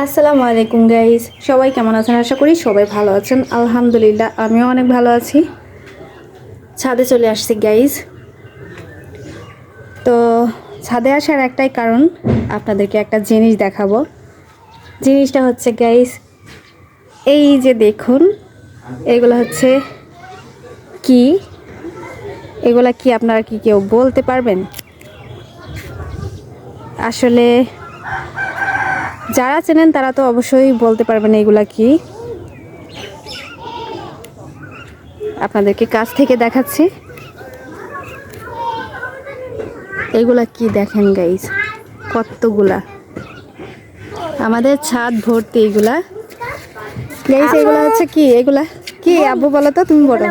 আসসালামু আলাইকুম গাইস, সবাই কেমন আছেন? আশা করি সবাই ভালো আছেন। আলহামদুলিল্লাহ আমিও অনেক ভালো আছি। ছাদে চলে আসছি গাইস। তো ছাদে আসার একটাই কারণ, আপনাদেরকে একটা জিনিস দেখাবো। জিনিসটা হচ্ছে গাইস, এই যে দেখুন, এগুলো হচ্ছে কি? এগুলা কি আপনারা কি কেউ বলতে পারবেন? আসলে যারা চেনেন তারা তো অবশ্যই বলতে পারবেন এগুলা কি। আপনাদেরকে কাছ থেকে দেখাচ্ছি। এগুলা কি দেখেন গাইস, কতগুলা আমাদের ছাদ ভর্তি এগুলা গাইস। এগুলা হচ্ছে কি? এগুলা কি আব্বু বলো তো, তুমি বলো।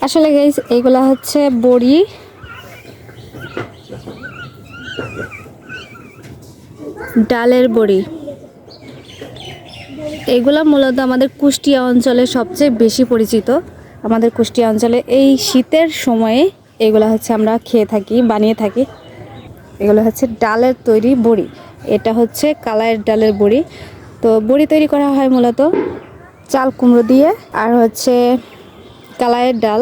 আসলে গাইস এগুলা হচ্ছে বড়ি। ডালের বড়ি। এগুলা মূলত আমাদের কুষ্টিয়া অঞ্চলে সবচেয়ে বেশি পরিচিত। আমাদের কুষ্টিয়া অঞ্চলে এই শীতের সময়ে এগুলা হচ্ছে আমরা খেয়ে থাকি, বানিয়ে থাকি। এগুলো হচ্ছে ডালের তৈরি বড়ি। এটা হচ্ছে কালাইয়ের ডালের বড়ি। তো বড়ি তৈরি করা হয় মূলত চাল কুমড়ো দিয়ে, আর হচ্ছে কালাইয়ের ডাল।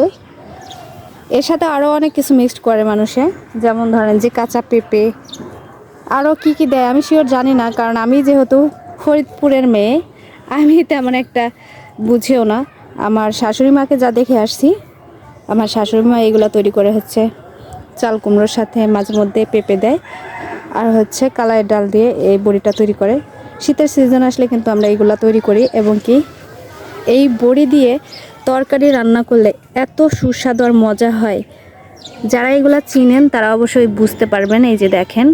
এর সাথে আরও অনেক কিছু মিক্সড করে মানুষে, যেমন ধরেন যে কাঁচা পেঁপে, আরও কি কি দেয় আমি শিওর জানি না, কারণ আমি যেহেতু ফরিদপুরের মেয়ে, আমি তেমন একটা বুঝেও না। আমার শাশুড়ি মাকে যা দেখে আসছি, আমার শাশুড়ি মা এগুলো তৈরি করে হচ্ছে চাল কুমড়োর সাথে মাঝে মধ্যে পেঁপে দেয়, আর হচ্ছে কালাই ডাল দিয়ে এই বড়িটা তৈরি করে। শীতের সিজন আসলে কিন্তু আমরা এইগুলা তৈরি করি, এবং কি এই বড়ি দিয়ে তরকারি রান্না করলে এত সুস্বাদু আর মজা হয়। যারা এগুলা চিনেন তারা অবশ্যই বুঝতে পারবেন। এই যে দেখেন,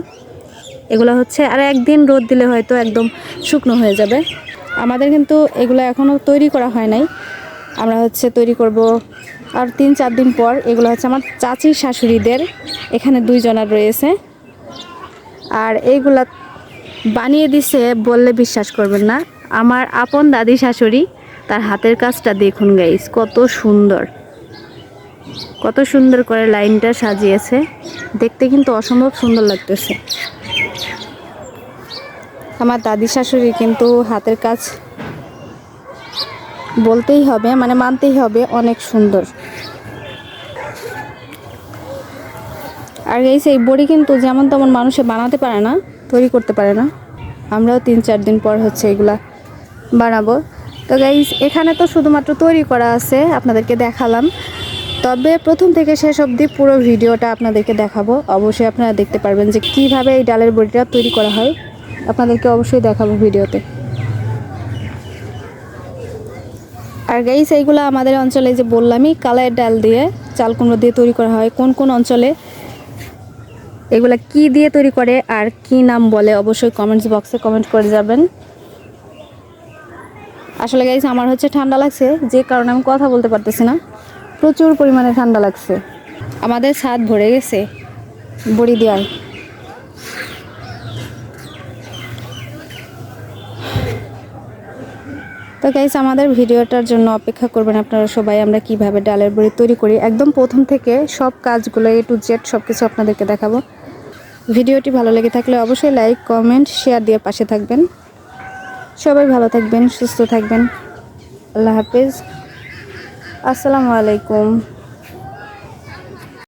এগুলো হচ্ছে আর একদিন রোদ দিলে হয়তো একদম শুকনো হয়ে যাবে। আমাদের কিন্তু এগুলো এখনও তৈরি করা হয় নাই। আমরা হচ্ছে তৈরি করব আর 3-4 দিন পর। এগুলো হচ্ছে আমার চাচির শাশুড়িদের, এখানে 2 জনার রয়েছে। আর এইগুলা বানিয়ে দিছে বললে বিশ্বাস করবেন না, আমার আপন দাদি শাশুড়ি। তার হাতের কাজটা দেখুন গাইস, কত সুন্দর, কত সুন্দর করে লাইনটা সাজিয়েছে। দেখতে কিন্তু অসম্ভব সুন্দর লাগতেছে। আমার দাদি শাশুড়ি কিন্তু হাতের কাজ বলতেই হবে, মানে মানতেই হবে, অনেক সুন্দর। আর এই বড়ি কিন্তু যেমন তেমন মানুষে বানাতে পারে না, তৈরি করতে পারে না। আমরাও 3-4 দিন পর হচ্ছে এগুলা বানাবো। তো গাইস এখানে তো শুধুমাত্র তৈরি করা আছে, আপনাদেরকে দেখালাম। তবে প্রথম থেকে শেষ অবধি পুরো ভিডিওটা আপনাদেরকে দেখাবো। অবশ্যই আপনারা দেখতে পারবেন যে কিভাবে এই ডালের বড়িটা তৈরি করা হয়। আপনাদেরকে অবশ্যই দেখাবো ভিডিওতে। আর গাইস এইগুলো আমাদের অঞ্চলে যে বললামই কালাইয়ের ডাল দিয়ে চাল কুমড়ো দিয়ে তৈরি করা হয়। কোন কোন অঞ্চলে এগুলা কি দিয়ে তৈরি করে আর কি নাম বলে অবশ্যই কমেন্টস বক্সে কমেন্ট করে যাবেন। আসলে গাইস আমার হচ্ছে ঠান্ডা লাগছে, যে কারণে আমি কথা বলতে পারতেছি না। প্রচুর পরিমাণে ঠান্ডা লাগছে। আমাদের ছাদ ভরে গেছে বড়ি দেওয়ার। তো গাইস আমাদের ভিডিওটার জন্য অপেক্ষা করবেন আপনারা সবাই। আমরা কিভাবে ডালের বড়ি তৈরি করি একদম প্রথম থেকে সব কাজগুলো A to Z সব কিছু আপনাদেরকে দেখাবো। ভিডিওটি ভালো লেগে থাকলে অবশ্যই লাইক কমেন্ট শেয়ার দিয়ে পাশে থাকবেন। সবাই ভালো থাকবেন, সুস্থ থাকবেন। আল্লাহ হাফেজ, আসসালামু আলাইকুম।